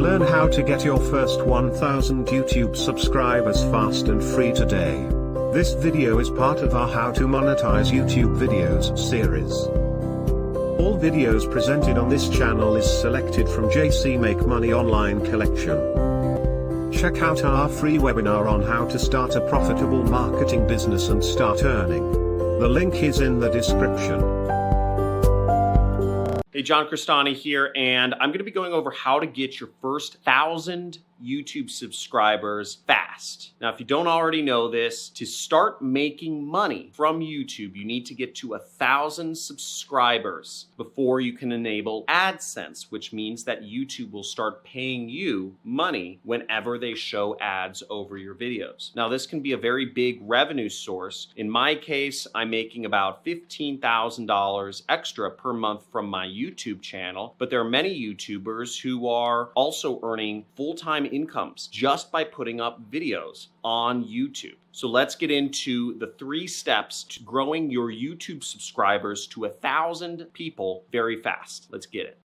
Learn how to get your first 1000 YouTube subscribers fast and free today. This video is part of our How to Monetize YouTube Videos series. All videos presented on this channel is selected from JC Make Money Online collection. Check out our free webinar on how to start a profitable marketing business and start earning. The link is in the description. Hey, John Crestani here, and I'm going to be going over how to get your first 1,000 YouTube subscribers fast. Now, if you don't already know this, to start making money from YouTube, you need to get to 1,000 subscribers before you can enable AdSense, which means that YouTube will start paying you money whenever they show ads over your videos. Now, this can be a very big revenue source. In my case, I'm making about $15,000 extra per month from my YouTube channel, but there are many YouTubers who are also earning full-time incomes just by putting up videos on YouTube. So let's get into the 3 steps to growing your YouTube subscribers to 1,000 people very fast. Let's get it.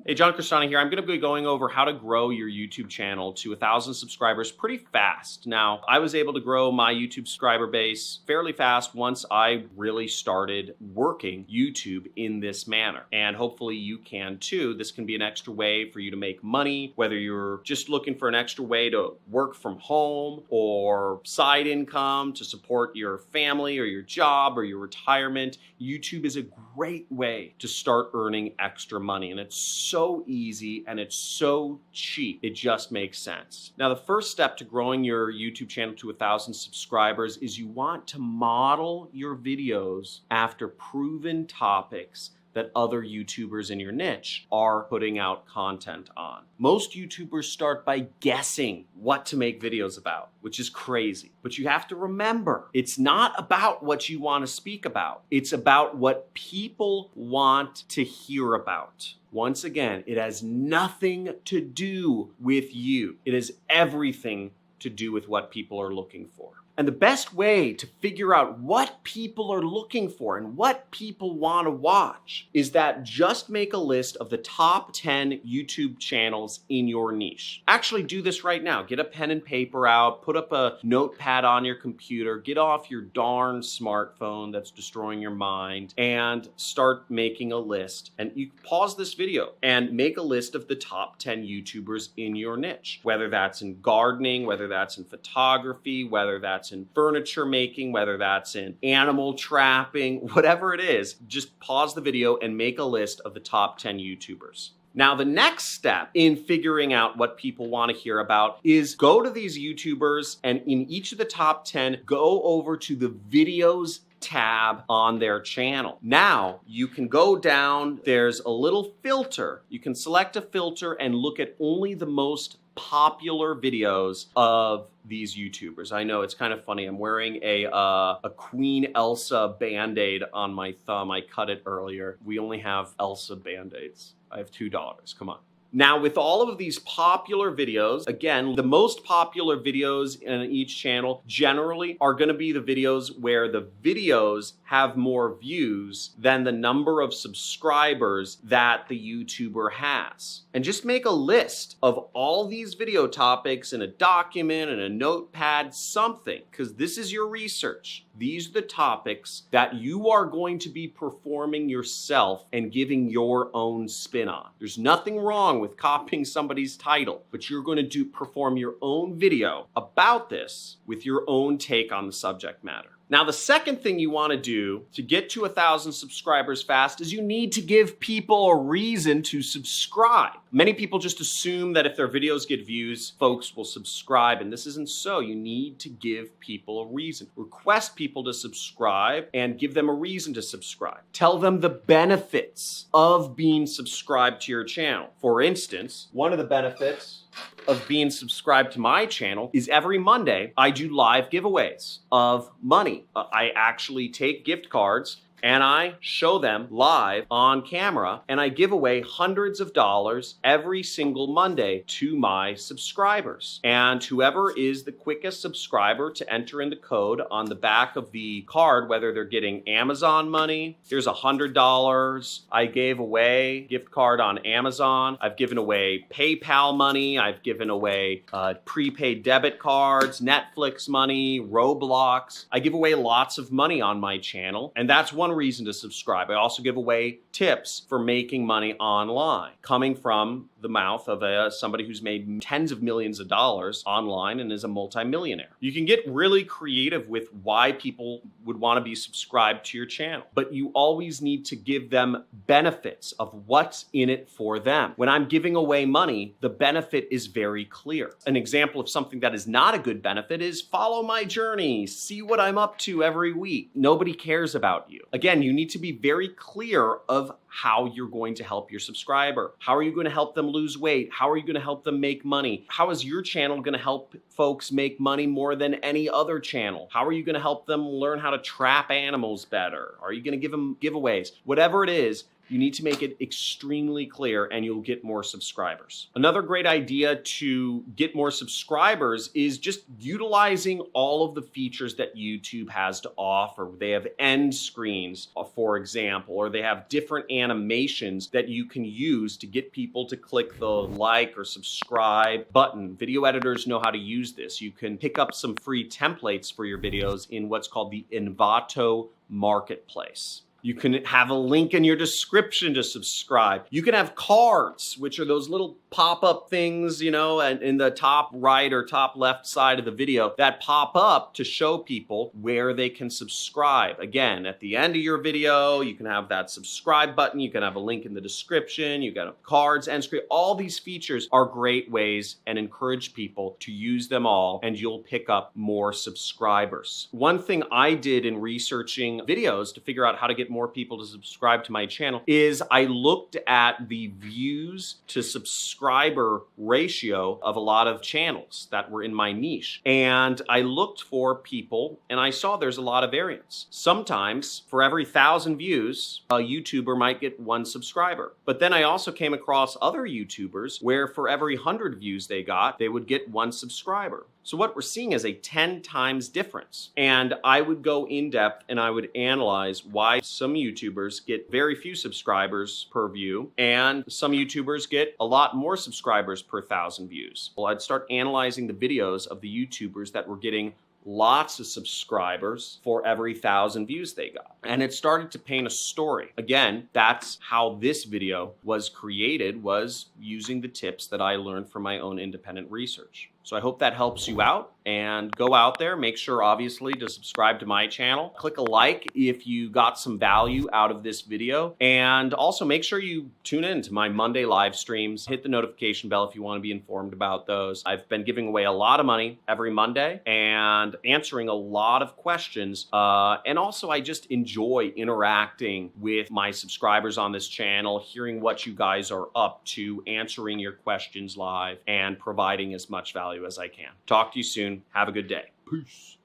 Hey, John Crestani here. I'm going to be going over how to grow your YouTube channel to 1,000 subscribers pretty fast. Now, I was able to grow my YouTube subscriber base fairly fast once I really started working YouTube in this manner. And hopefully you can too. This can be an extra way for you to make money, whether you're just looking for an extra way to work from home or side income to support your family or your job or your retirement. YouTube is a great way to start earning extra money, and it's so easy and it's so cheap. It just makes sense. Now, the first step to growing your YouTube channel to 1,000 subscribers is you want to model your videos after proven topics that other YouTubers in your niche are putting out content on. Most YouTubers start by guessing what to make videos about, which is crazy. But you have to remember, it's not about what you want to speak about. It's about what people want to hear about. Once again, it has nothing to do with you. It has everything to do with what people are looking for. And the best way to figure out what people are looking for and what people want to watch is that just make a list of the top 10 YouTube channels in your niche. Actually do this right now. Get a pen and paper out, put up a notepad on your computer, get off your darn smartphone that's destroying your mind, and start making a list. And you pause this video and make a list of the top 10 YouTubers in your niche, whether that's in gardening, whether that's in photography, whether that's in furniture making, whether that's in animal trapping, whatever it is, just pause the video and make a list of the top 10 YouTubers. Now, the next step in figuring out what people want to hear about is go to these YouTubers and in each of the top 10, go over to the videos tab on their channel. Now, you can go down, there's a little filter. You can select a filter and look at only the most popular videos of these YouTubers. I know it's kind of funny. I'm wearing a Queen Elsa Band-Aid on my thumb. I cut it earlier. We only have Elsa Band-Aids. I have 2 daughters. Come on. Now, with all of these popular videos, again, the most popular videos in each channel generally are going to be the videos where the videos have more views than the number of subscribers that the YouTuber has. And just make a list of all these video topics in a document, in a notepad, something, because this is your research. These are the topics that you are going to be performing yourself and giving your own spin on. There's nothing wrong with copying somebody's title, but you're going to perform your own video about this with your own take on the subject matter. Now, the second thing you want to do to get to 1,000 subscribers fast is you need to give people a reason to subscribe. Many people just assume that if their videos get views, folks will subscribe, and this isn't so. You need to give people a reason. Request people to subscribe and give them a reason to subscribe. Tell them the benefits of being subscribed to your channel. For instance, one of the benefits of being subscribed to my channel is every Monday I do live giveaways of money. I actually take gift cards and I show them live on camera, and I give away hundreds of dollars every single Monday to my subscribers. And whoever is the quickest subscriber to enter in the code on the back of the card, whether they're getting Amazon money, here's $100. I gave away gift card on Amazon. I've given away PayPal money. I've given away prepaid debit cards, Netflix money, Roblox. I give away lots of money on my channel, and that's one reason to subscribe. I also give away tips for making money online, coming from the mouth of somebody who's made tens of millions of dollars online and is a multimillionaire. You can get really creative with why people would want to be subscribed to your channel, but you always need to give them benefits of what's in it for them. When I'm giving away money, the benefit is very clear. An example of something that is not a good benefit is follow my journey, see what I'm up to every week. Nobody cares about you. Again, you need to be very clear of how you're going to help your subscriber. How are you going to help them lose weight? How are you going to help them make money? How is your channel going to help folks make money more than any other channel? How are you going to help them learn how to trap animals better? Are you going to give them giveaways? Whatever it is, you need to make it extremely clear and you'll get more subscribers. Another great idea to get more subscribers is just utilizing all of the features that YouTube has to offer. They have end screens, for example, or they have different animations that you can use to get people to click the like or subscribe button. Video editors know how to use this. You can pick up some free templates for your videos in what's called the Envato Marketplace. You can have a link in your description to subscribe. You can have cards, which are those little pop-up things, you know, and in the top right or top left side of the video that pop up to show people where they can subscribe. Again, at the end of your video, you can have that subscribe button. You can have a link in the description. You can have cards, end screen. All these features are great ways and encourage people to use them all, and you'll pick up more subscribers. One thing I did in researching videos to figure out how to get more people to subscribe to my channel is I looked at the views to subscriber ratio of a lot of channels that were in my niche. And I looked for people and I saw there's a lot of variance. Sometimes for every 1,000 views, a YouTuber might get 1 subscriber. But then I also came across other YouTubers where for every 100 views they got, they would get 1 subscriber. So what we're seeing is a 10 times difference. And I would go in depth and I would analyze why some YouTubers get very few subscribers per view and some YouTubers get a lot more subscribers per 1,000 views. Well, I'd start analyzing the videos of the YouTubers that were getting lots of subscribers for every 1,000 views they got. And it started to paint a story. Again, that's how this video was created, was using the tips that I learned from my own independent research. So I hope that helps you out, and go out there, make sure obviously to subscribe to my channel. Click a like if you got some value out of this video, and also make sure you tune in to my Monday live streams. Hit the notification bell if you want to be informed about those. I've been giving away a lot of money every Monday and answering a lot of questions. And also I just enjoy interacting with my subscribers on this channel, hearing what you guys are up to, answering your questions live, and providing as much value as I can. Talk to you soon. Have a good day. Peace.